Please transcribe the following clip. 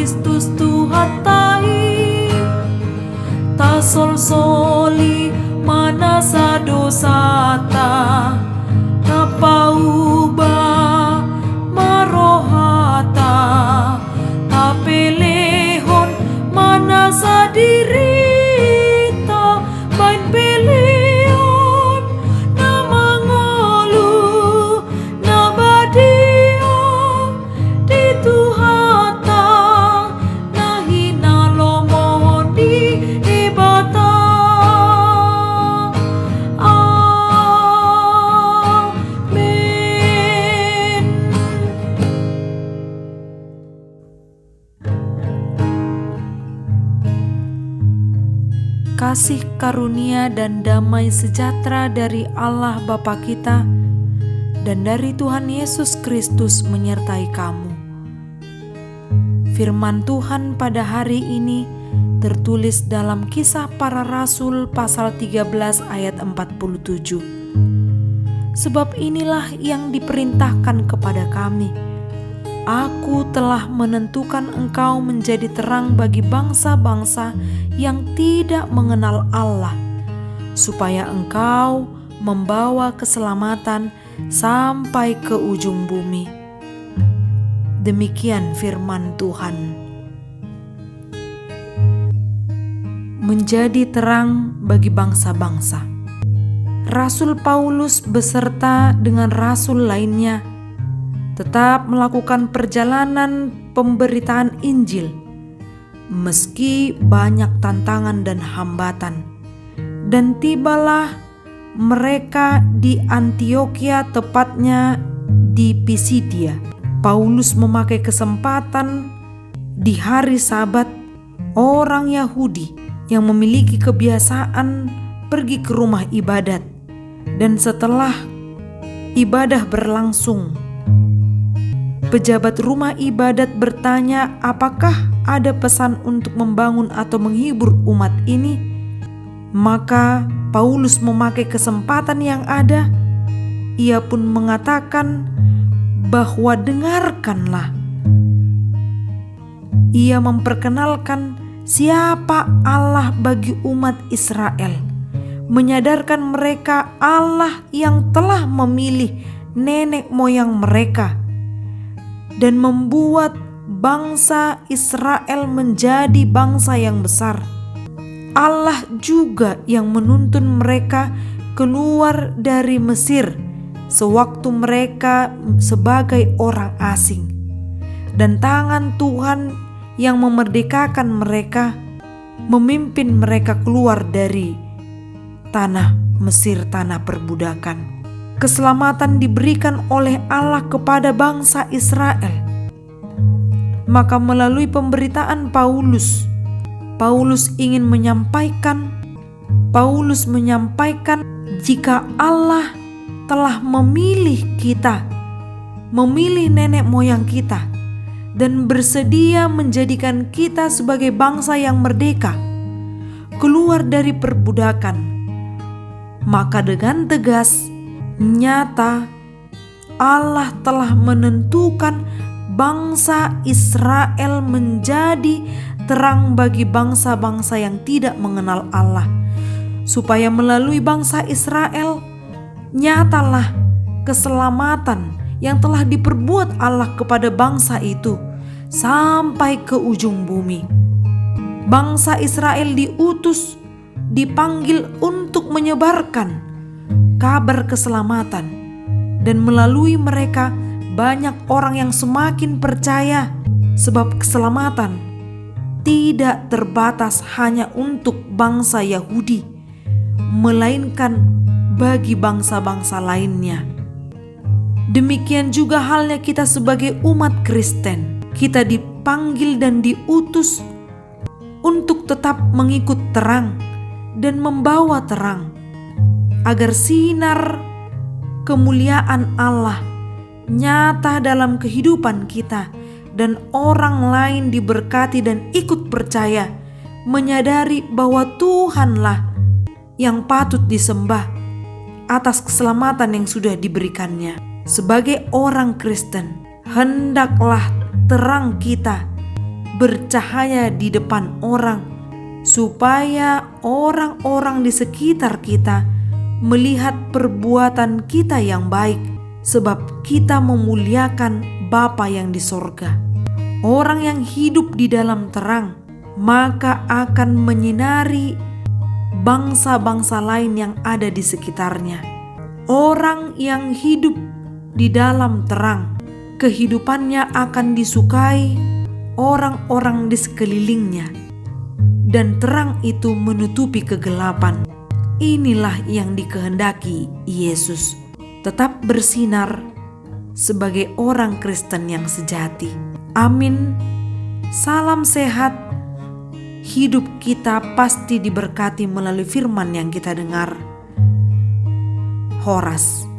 Kristus Tuhan tai, ta sol soli mana sa dosa ta, ta pauba marohata, ta pelehon mana sa diri ta, bain peleon na mangolu na badio di tuhata, na hinalomohon di ibata. Kasih karunia dan damai sejahtera dari Allah Bapa kita dan dari Tuhan Yesus Kristus menyertai kamu. Firman Tuhan pada hari ini tertulis dalam Kisah Para Rasul pasal 13 ayat 47. Sebab inilah yang diperintahkan kepada kami. Aku telah menentukan engkau menjadi terang bagi bangsa-bangsa yang tidak mengenal Allah, supaya engkau membawa keselamatan sampai ke ujung bumi. Demikian firman Tuhan. Menjadi terang bagi bangsa-bangsa. Rasul Paulus beserta dengan rasul lainnya tetap melakukan perjalanan pemberitaan Injil meski banyak tantangan dan hambatan. Dan tibalah mereka di Antiokhia, tepatnya di Pisidia. Paulus memakai kesempatan di hari Sabat. Orang Yahudi yang memiliki kebiasaan pergi ke rumah ibadat, dan setelah ibadah berlangsung, pejabat rumah ibadat bertanya apakah ada pesan untuk membangun atau menghibur umat ini. Maka Paulus memakai kesempatan yang ada. Ia pun mengatakan bahwa dengarkanlah. Ia memperkenalkan siapa Allah bagi umat Israel, menyadarkan mereka Allah yang telah memilih nenek moyang mereka dan membuat bangsa Israel menjadi bangsa yang besar. Allah juga yang menuntun mereka keluar dari Mesir sewaktu mereka sebagai orang asing, dan tangan Tuhan yang memerdekakan mereka, memimpin mereka keluar dari tanah Mesir, tanah perbudakan. Keselamatan diberikan oleh Allah kepada bangsa Israel. Maka melalui pemberitaan Paulus ingin menyampaikan jika Allah telah memilih kita, memilih nenek moyang kita, dan bersedia menjadikan kita sebagai bangsa yang merdeka, keluar dari perbudakan. Maka dengan tegas, nyata, Allah telah menentukan bangsa Israel menjadi terang bagi bangsa-bangsa yang tidak mengenal Allah, supaya melalui bangsa Israel nyatalah keselamatan yang telah diperbuat Allah kepada bangsa itu sampai ke ujung bumi. Bangsa Israel diutus, dipanggil untuk menyebarkan kabar keselamatan, dan melalui mereka banyak orang yang semakin percaya, sebab keselamatan tidak terbatas hanya untuk bangsa Yahudi, melainkan bagi bangsa-bangsa lainnya. Demikian juga halnya kita sebagai umat Kristen. Kita dipanggil dan diutus untuk tetap mengikut terang dan membawa terang, agar sinar kemuliaan Allah nyata dalam kehidupan kita, dan orang lain diberkati dan ikut percaya, menyadari bahwa Tuhanlah yang patut disembah atas keselamatan yang sudah diberikannya. Sebagai orang Kristen, hendaklah terang kita bercahaya di depan orang, supaya orang-orang di sekitar kita melihat perbuatan kita yang baik, sebab kita memuliakan Bapa yang di sorga. Orang yang hidup di dalam terang, maka akan menyinari bangsa-bangsa lain yang ada di sekitarnya. Orang yang hidup di dalam terang, kehidupannya akan disukai orang-orang di sekelilingnya, dan terang itu menutupi kegelapan. Inilah yang dikehendaki Yesus, tetap bersinar sebagai orang Kristen yang sejati. Amin. Salam sehat. Hidup kita pasti diberkati melalui firman yang kita dengar. Horas.